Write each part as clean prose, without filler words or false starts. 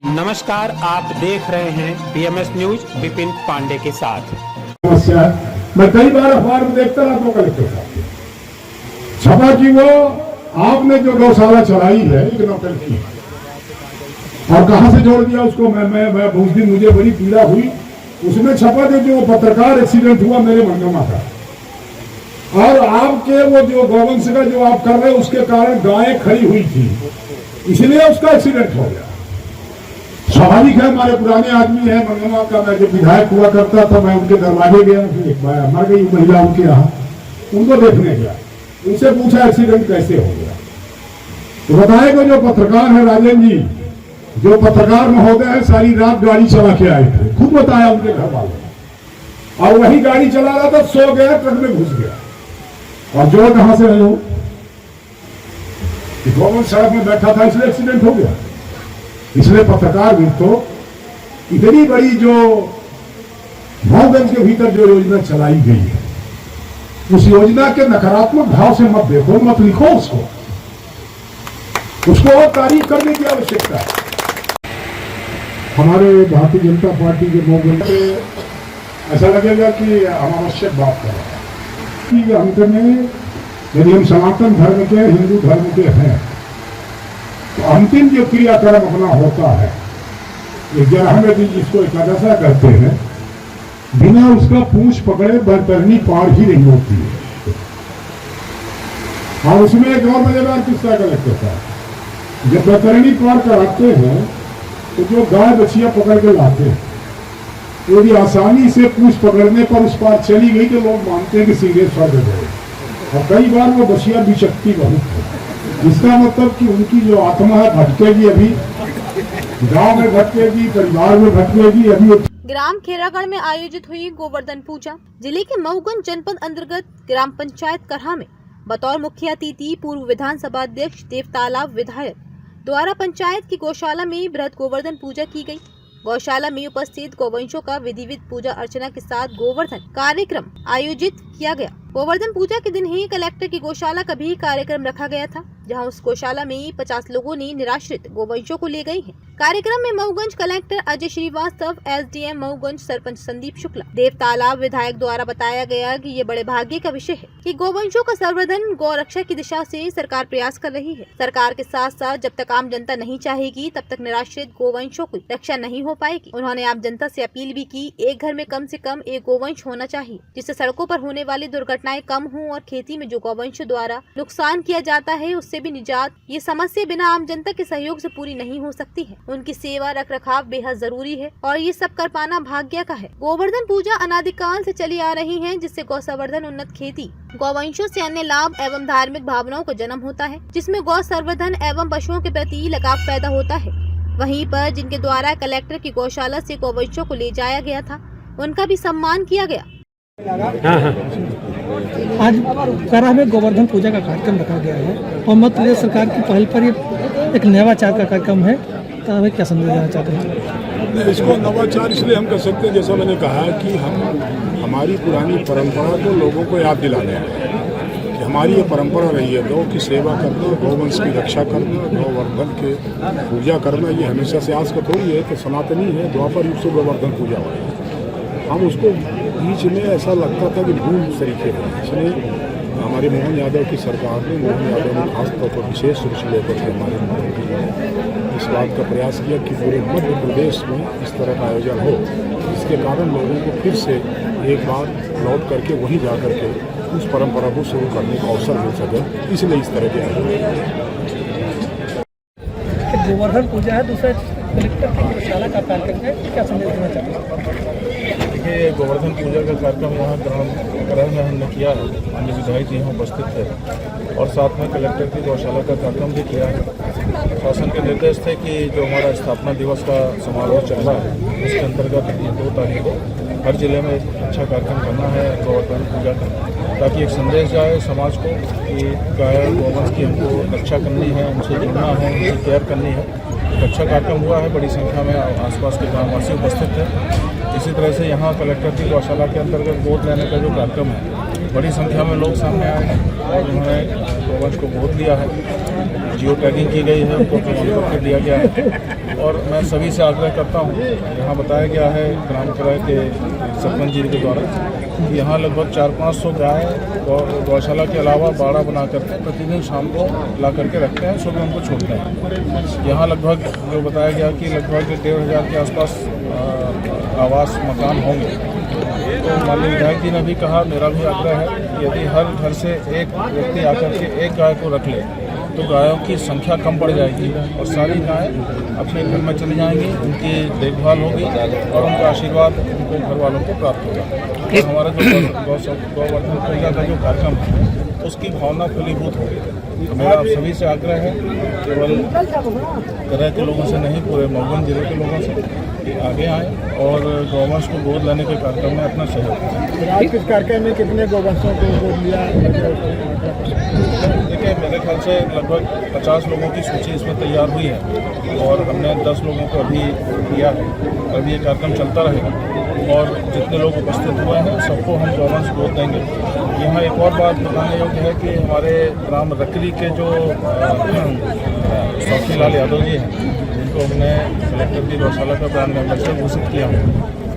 नमस्कार, आप देख रहे हैं बीएमएस न्यूज विपिन पांडे के साथ। समस्या मैं कई बार अखबार में देखता रहता हूँ कलेक्टर साहब छपा की वो आपने जो गौशाला चलाई है एक नौकर की और कहां से जोड़ दिया उसको। मैं उस दिन मुझे बड़ी पीड़ा हुई। उसमें छपा जो पत्रकार एक्सीडेंट हुआ मेरे मंगमा का और आपके वो जो गौवंश का जो आप कर रहे हैं उसके कारण गायें खड़ी हुई थी, इसलिए उसका एक्सीडेंट हो गया। स्वाभाविक है, हमारे पुराने आदमी है मंगमा का। मैं जब विधायक हुआ करता था मैं उनके दरवाजे गया, एक बार मर गई महिला उनके यहाँ, उनको देखने गया, उनसे पूछा एक्सीडेंट कैसे हो गया। तो बताएगा जो पत्रकार है राजेंद्र जी, जो पत्रकार महोदय है, सारी रात गाड़ी चला के आए थे, खुद बताया उनके घर वालों, और वही गाड़ी चला रहा था, सो गया, ट्रक में घुस गया। और जो कहां से रहे गवर्नमेंट सड़क में बैठा था इसलिए एक्सीडेंट हो गया। इसलिए पत्रकार भी तो इतनी बड़ी जो मऊगंज के भीतर जो योजना चलाई गई है, उस योजना के नकारात्मक भाव से मत देखो, मत लिखो उसको और तारीफ करने की आवश्यकता है। हमारे भारतीय जनता पार्टी के मऊगंज पे ऐसा लगेगा कि अनावश्यक बात कर रहा है कि अंत में यदि हम सनातन धर्म के, हिंदू धर्म के हैं, तो अंतिम जो क्रियाक्रम अपना होता है, एक ग्यारहवें दिन जिसको एकादशा कहते हैं, बिना उसका पूंछ पकड़े बैतरणी पार ही नहीं होती है। और उसमें एक और मजेदार किस्सा कलेक्टर साहब, जब बैतरणी पार कराते हैं तो जो गाय बछिया पकड़ के लाते हैं, यदि आसानी से पूंछ पकड़ने पर उस पार चली गई तो लोग मानते हैं कि सीधे स्वर्ग गए। और कई बार वो बछिया बिचकती बहुत है, इसका मतलब कि उनकी जो आत्मा है भटकेगी, अभी गांव में भटकेगी, परिवार में भटकेगी। अभी ग्राम खेरागढ़ में आयोजित हुई गोवर्धन पूजा। जिले के मऊगंज जनपद अंतर्गत ग्राम पंचायत करहा में बतौर मुख्य अतिथि पूर्व विधानसभा अध्यक्ष देवतालाब विधायक द्वारा पंचायत की गौशाला में बृहद गोवर्धन पूजा की गई। गौशाला में उपस्थित गौवंशों का विधिवत पूजा अर्चना के साथ गोवर्धन कार्यक्रम आयोजित किया गया। गोवर्धन पूजा के दिन ही कलेक्टर की गौशाला का भी कार्यक्रम रखा गया था, जहां उस गौशाला में 50 लोगों ने निराश्रित गोवंशों को ले गए हैं। कार्यक्रम में मऊगंज कलेक्टर अजय श्रीवास्तव, एसडीएम मऊगंज सरपंच संदीप शुक्ला, देवतालाब विधायक द्वारा बताया गया कि ये बड़े भाग्य का विषय है कि गोवंशों का संवर्धन गौ रक्षा की दिशा से सरकार प्रयास कर रही है। सरकार के साथ साथ जब तक आम जनता नहीं चाहेगी तब तक निराश्रित गोवंशों की रक्षा नहीं हो पाएगी। उन्होंने आम जनता से अपील भी की, एक घर में कम से कम एक गोवंश होना चाहिए, जिससे सड़कों पर होने वाली दुर्घटनाएं कम हों और खेती में जो गोवंश द्वारा नुकसान किया जाता है उससे भी निजात। ये समस्या बिना आम जनता के सहयोग से पूरी नहीं हो सकती है। उनकी सेवा रख रखाव बेहद जरूरी है और ये सब कर पाना भाग्य का है। गोवर्धन पूजा अनादिकाल से चली आ रही है, जिससे गौ संवर्धन, उन्नत खेती, गौवंशों से अन्य लाभ एवं धार्मिक भावनाओं का जन्म होता है, जिसमें गौ संवर्धन एवं पशुओं के प्रति लगाव पैदा होता है। वहीं पर जिनके द्वारा कलेक्टर की गौशाला से गौवंशों को ले जाया गया था, उनका भी सम्मान किया गया। आज करहा में गोवर्धन पूजा का कार्यक्रम रखा गया है और मध्य प्रदेश सरकार की पहल पर ये एक नवाचार का कार्यक्रम है, तो हमें क्या संदेश देना चाहते हैं? इसको नवाचार इसलिए हम कर सकते हैं, जैसा मैंने कहा कि हम हमारी पुरानी परंपरा को लोगों को याद दिलाने हैं कि हमारी ये परंपरा रही है, गौ की सेवा करना, गौवंश की रक्षा करना, गोवर्धन के पूजा करना, ये हमेशा से आज का थोड़ी है कि सनातनी है। द्वापर युग से गोवर्धन पूजा हुआ है। हम उसको बीच में ऐसा लगता था कि भूल तरीके हैं, इसलिए हमारे मोहन यादव की सरकार ने, मोहन यादव ने खास तौर पर विशेष रूप से लेकर के हमारे मुख्यमंत्री ने इस बात का प्रयास किया कि पूरे मध्य प्रदेश में इस तरह का आयोजन हो, जिसके कारण लोगों को फिर से एक बार लौट करके वहीं जा करके उस परंपरा को शुरू करने का अवसर मिल सके, इसलिए इस तरह के आयोजन। गोवर्धन पूजा है, दूसरा कलेक्टर की गौशाला का कार्यक्रम है, क्या संदेश देना चाहते हैं? देखिए, गोवर्धन पूजा का कार्यक्रम यहाँ करहा में हमने किया है, अन्य विधायक जी यहाँ उपस्थित थे और साथ में कलेक्टर की गौशाला का कार्यक्रम भी किया है। शासन के निर्देश थे कि जो हमारा स्थापना दिवस का समारोह चल रहा है, उसके अंतर्गत 2 तारीख को हर जिले में अच्छा कार्यक्रम करना है गोवर्धन पूजा का, ताकि एक संदेश जाए समाज को कि गाय गोवंश की हमको रक्षा करनी है, उनसे जुड़ना है, उनकी केयर करनी है। एक अच्छा कार्यक्रम हुआ है, बड़ी संख्या में आसपास के ग्रामवासी उपस्थित थे। इसी तरह से यहाँ कलेक्टर की गौशाला के अंतर्गत गोद लेने का जो कार्यक्रम है बड़ी संख्या में लोग सामने आए हैं और उन्होंने गौवंश को गोद लिया है। जियो टैगिंग की गई है, उनको प्रमाण पत्र दिया गया है। और मैं सभी से आग्रह करता हूँ, यहाँ बताया गया है ग्राम सभा के सरपंच जी के द्वारा कि यहाँ लगभग 400-500 गाय गौशाला के अलावा बाड़ा बना करके प्रतिदिन शाम को ला करके रखते हैं, सुबह उनको छोड़ते हैं। यहाँ लगभग जो बताया गया कि लगभग 1500 के आसपास आवास मकान होंगे। तो माननीय विधायक जी ने भी कहा, मेरा भी आग्रह है कि यदि हर घर से एक व्यक्ति आकर के एक गाय को रख ले तो गायों की संख्या कम पड़ जाएगी और सारी गायें अपने घर में चली जाएंगी, उनकी देखभाल होगी और उनका आशीर्वाद उनको घर वालों को प्राप्त होगा। तो हमारा जो गौवर्धन पूजा का जो कार्यक्रम है उसकी भावना फलीभूत होगी। तो मेरा आप सभी से आग्रह है, केवल तरह के लोगों से नहीं, पूरे मऊगन जिले के लोगों से आगे आए और गौवंश को गोद लेने के कार्यक्रम में अपना सहयोग। आज इस कार्यक्रम में कितने गौवंशों को गोद लिया? देखिए, मेरे ख्याल से लगभग 50 लोगों की सूची इसमें तैयार हुई है और हमने 10 लोगों को अभी दिया है। अभी ये कार्यक्रम चलता रहेगा और जितने लोग उपस्थित हुए हैं सबको हम गौवंश गोद देंगे। यहाँ एक और बात बताने योग्य है कि हमारे ग्राम रकरी के जो सौखी लाल यादव जी हैं, जिनको हमने कलेक्टर की गौशाला का ब्रांड एम्बेसडर घोषित किया है,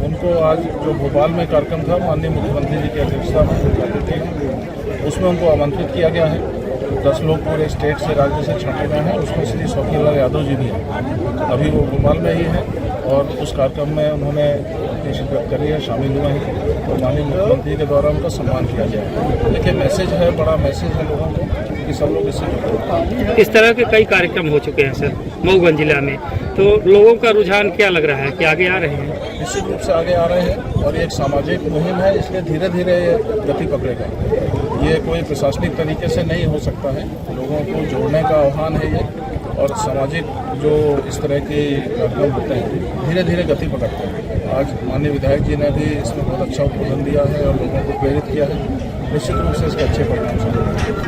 उनको आज जो भोपाल में कार्यक्रम था माननीय मुख्यमंत्री जी की अध्यक्षता में, उसमें उनको आमंत्रित किया गया है। 10 लोग पूरे स्टेट से, राज्य से छांटे गए हैं, उसमें श्री सौखी लाल यादव जी भी हैं। अभी वो भोपाल में ही हैं और उस कार्यक्रम में उन्होंने अपनी शिरकत करी है, शामिल हुए हैं और माननीय मुख्यमंत्री के द्वारा उनका सम्मान किया गया है। देखिए, मैसेज है, बड़ा मैसेज है लोगों को कि सब लोग इससे जुड़े। इस तरह के कई कार्यक्रम हो चुके हैं सर मऊगन जिला में, तो लोगों का रुझान क्या लग रहा है कि आगे आ रहे हैं? निश्चित रूप से आगे आ रहे हैं और ये एक सामाजिक मुहिम है, इसलिए धीरे धीरे गति पकड़ेगा। ये कोई प्रशासनिक तरीके से नहीं हो सकता है, लोगों को जोड़ने का आह्वान है ये, और सामाजिक जो इस तरह के कार्यक्रम होते हैं धीरे धीरे गति पकड़ते हैं। आज माननीय विधायक जी ने भी इसमें बहुत अच्छा उद्बोधन दिया है और लोगों को प्रेरित किया है। निश्चित रूप से इसके अच्छे परिणाम सामने